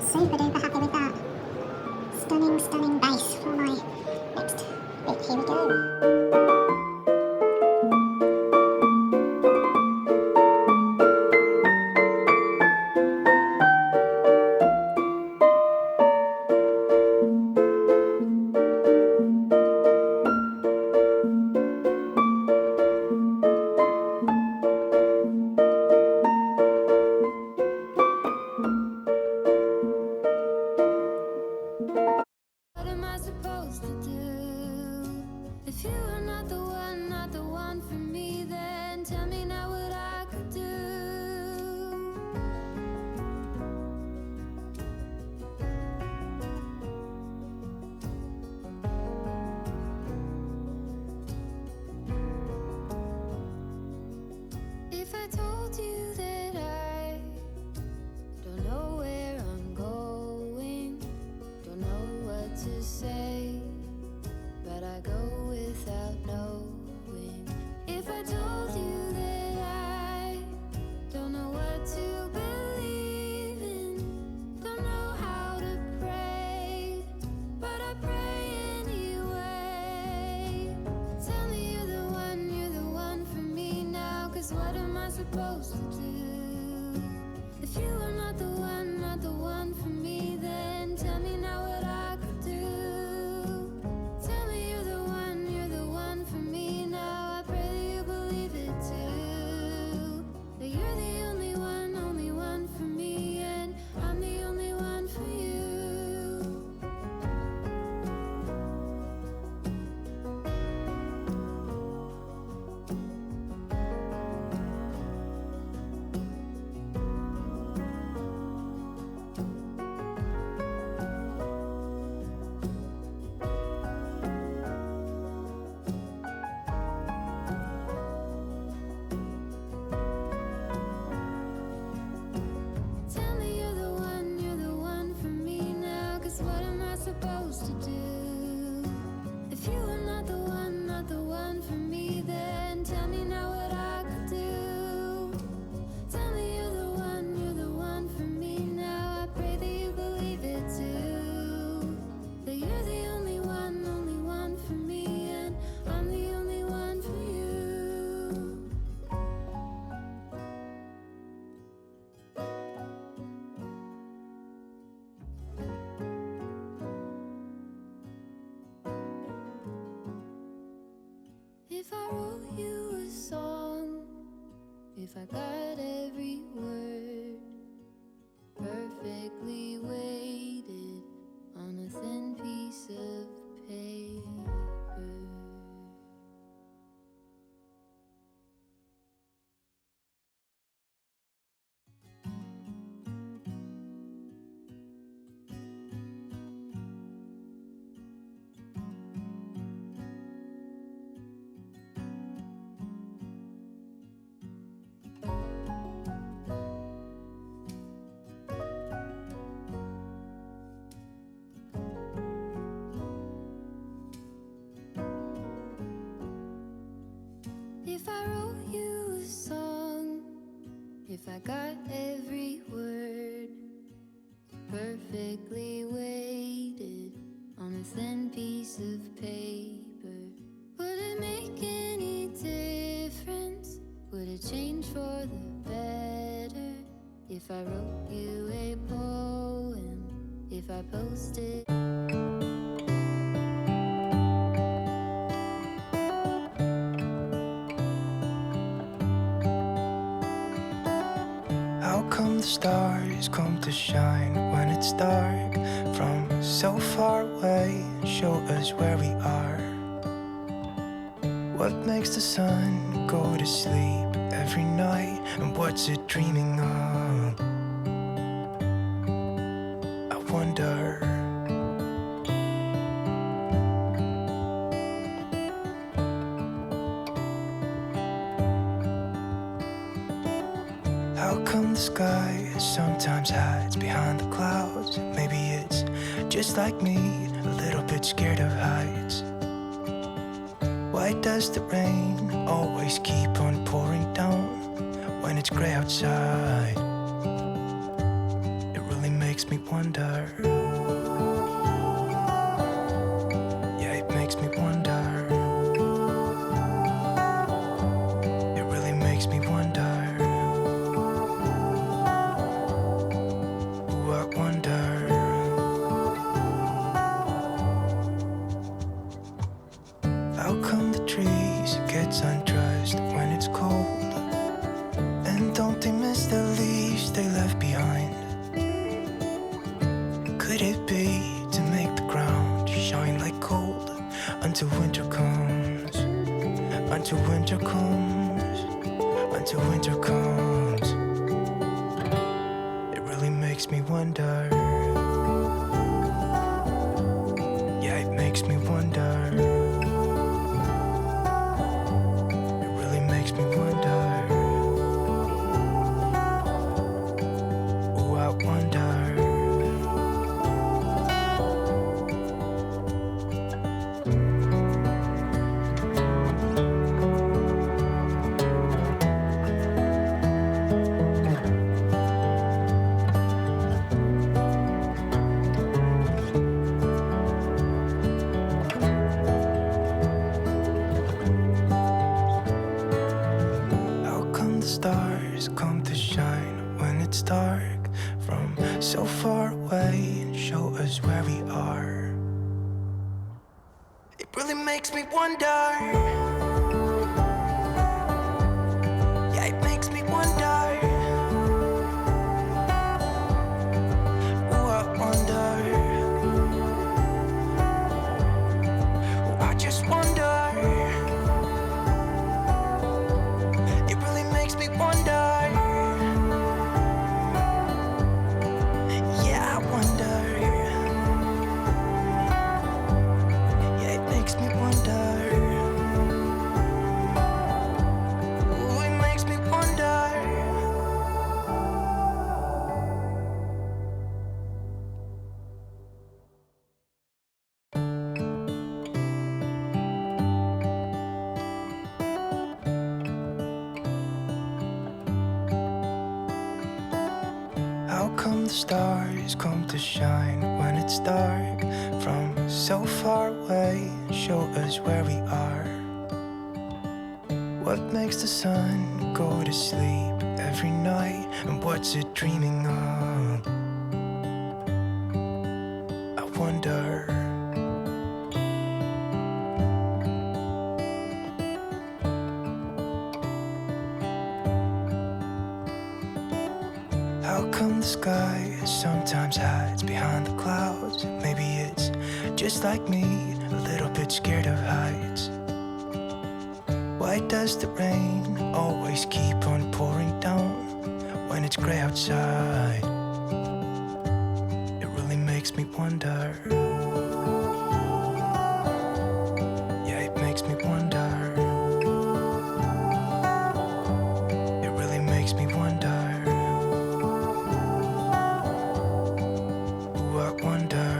Super duper happy with that. Stunning, stunning base for my next bit. Here we go. What am I supposed to do? If you are not the one for me, then tell me now what I could do. If I told you that I don't know where I'm going, don't know what to say, but I go without knowing. If I told you that I don't know what to believe in, don't know how to pray, but I pray anyway. Tell me you're the one for me now, 'cause what am I supposed to do? If you are not the one for me, then tell me now what I could do. Tell me you're the one for me now. I pray that you believe it too. That you're the only one for me, and I'm the only one for you. Tell me you're the one for me now, 'cause what am I supposed to do? If you are not the one for me, then tell me now what I could do. Tell me you're the one for me now. I pray that you believe it too. That you're the only one for me, and I'm the only one for you. If I wrote you a song, if I got every word perfectly weighted on a thin piece of paper. If I wrote you a song, if I got every word perfectly weighted on a thin piece of paper, would it make any difference? Would it change for the better if I wrote you a poem? if I posted. How come the stars come to shine when it's dark from so far away and show us where we are? What makes the sun go to sleep every night, and what's it dreaming of? I wonder. How come the sky sometimes hides behind the clouds? Maybe it's just like me, a little bit scared of heights. Why does the rain always keep on pouring down when it's gray outside? It really makes me wonder. Yeah, it makes me wonder. It really makes me wonder. Ooh, I wonder. How come the trees get undressed when it's cold? And don't they miss the leaves they left behind? Could it be to make the ground shine like gold until winter comes? Until winter comes, until winter comes. It really makes me wonder. Yeah, it makes me wonder. Makes me wonder. Oh, I wonder. Stars come to shine when it's dark from so far away and show us where we are. It really makes me wonder. Yeah, it makes me wonder. Oh, I wonder. Oh, I just wonder. Makes me wonder. Yeah, I wonder. Yeah, it makes me wonder. Ooh, it makes me wonder. How come the stars come to shine when it's dark from so far away and show us where we are? What makes the sun go to sleep every night, and what's it dreaming of? I wonder. How come the sky sometimes hides behind the clouds? Maybe it's just like me, a little bit scared of heights. Why does the rain always keep on pouring down when it's gray outside? It really makes me wonder. Yeah, it makes me wonder. It really makes me wonder. I wonder.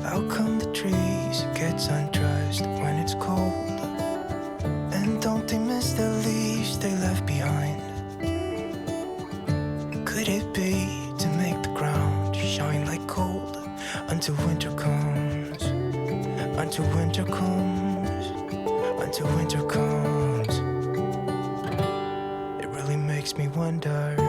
How come the trees get undressed when it's cold? And don't they miss the leaves they left behind? Could it be to make the ground shine like gold until winter comes? Until winter comes, until winter comes. It really makes makes me wonder